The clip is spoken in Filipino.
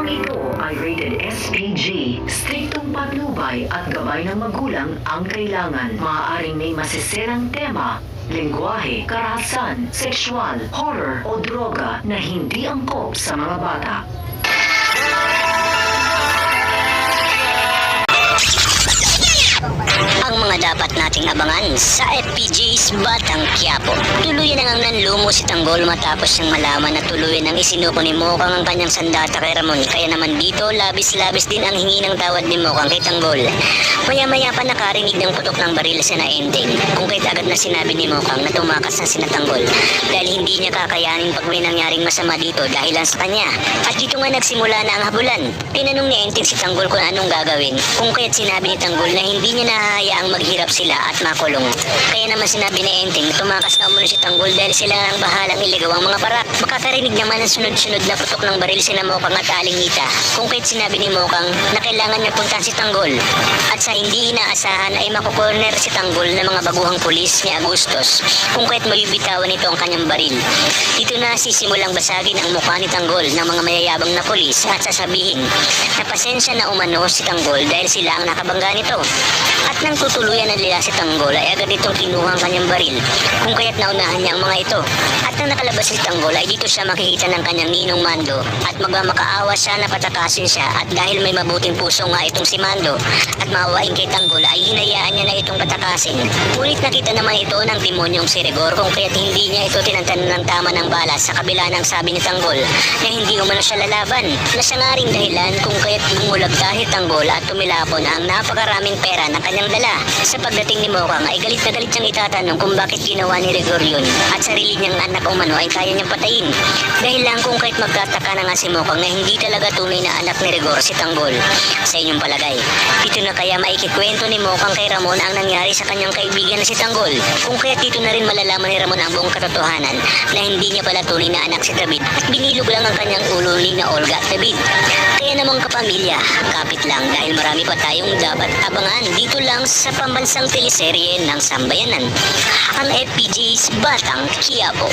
Programang ito ay rated SPG. Striktong patnubay at gabay ng magulang ang kailangan. Maaaring may masisirang tema, lengguwahe, karahasan, sexual, horror o droga na hindi angkop sa mga bata. Ang mga dapat nating abangan sa FPG's Batang Quiapo. Tuluyan na ngang nanlumo si Tanggol matapos siyang malaman na tuluyan ang isinuko ni Mokang ang kanyang sandata kay Ramon. Kaya naman dito, labis-labis din ang hingi ng tawad ni Mokang kay Tanggol. Maya-maya pa nakarinig ng putok ng baril sa naending. Kung kahit agad na sinabi ni Mokang na tumakas na si Tanggol dahil hindi niya kakayanin pag may nangyaring masama dito dahil lang sa kanya. At dito nga nagsimula na ang habulan. Tinanong ni Enteng si Tanggol kung anong gagawin. Kung kaya't sinabi ni Tanggol na hindi niya nahahayaang maghirap sila at makulong. Kaya naman sinabi ni Enteng na tumakas na umano si Tanggol dahil sila ang bahalang iligaw ang mga parak. Makakarinig naman ang sunod-sunod na putok ng baril sina Mokang at Aling Nita. Kung kaya't sinabi ni Mokang na kailangan niya puntahan si Tanggol. At sa hindi inaasahan ay makukorner si Tanggol ng mga baguhang pulis ni Agustos. Kung kaya't mabibitawan nito ang kanyang baril. Dito na sisimulang basagin ang mukha ni Tanggol ng mga mayayabang na pulis at sasabihin na pasensya na umano si Tanggol dahil sila ang nakabangga nito. At nang tutuluyan na nila si Tanggol ay agad itong kinuha ang kanyang baril. Kung kaya't naunahan niya ang mga ito. At nang nakalabas si Tanggol ay dito siya makikita ng kanyang ninong Mando at magmamakaawa siya na patakasin siya at dahil may mabuting puso nga itong si Mando at maawain kay Tanggol ay hinayaan niya na itong patakasin. Ngunit nakita naman ito ng demonyong si Rigor kung kaya't hindi niya ito tinantan ng tama ng bala sa kabila ng sabi ni Tanggol na hindi umano siya lalaban. Na siya nga ring dahilan kung kaya't bumulag dahil Tanggol at tumilapon ang napakaraming pera na kanyang dala. Sa pagdating ni Mokang ay galit na galit siyang itatanong kung bakit ginawa ni Rigor yun at sarili niyang anak umano ay kaya niyang patayin. Dahil lang kung kahit magtataka na nga si Mokang na hindi talaga tunay na anak ni Rigor si Tanggol. Sa inyong palagay, dito na kaya maikikwento ni Mokang kay Ramon ang nangyari sa kanyang kaibigan na si Tanggol. Kung kaya dito na rin malalaman ni Ramon ang buong katotohanan na hindi niya pala tunay na anak si David at binilog lang ang kanyang ulo ni na Olga at David. Kaya namang kapamilya, kapit lang dahil marami pa tayong dapat abangan dito lang sa pambansang teleserye ng Sambayanan, ang FPG's Batang Quiapo.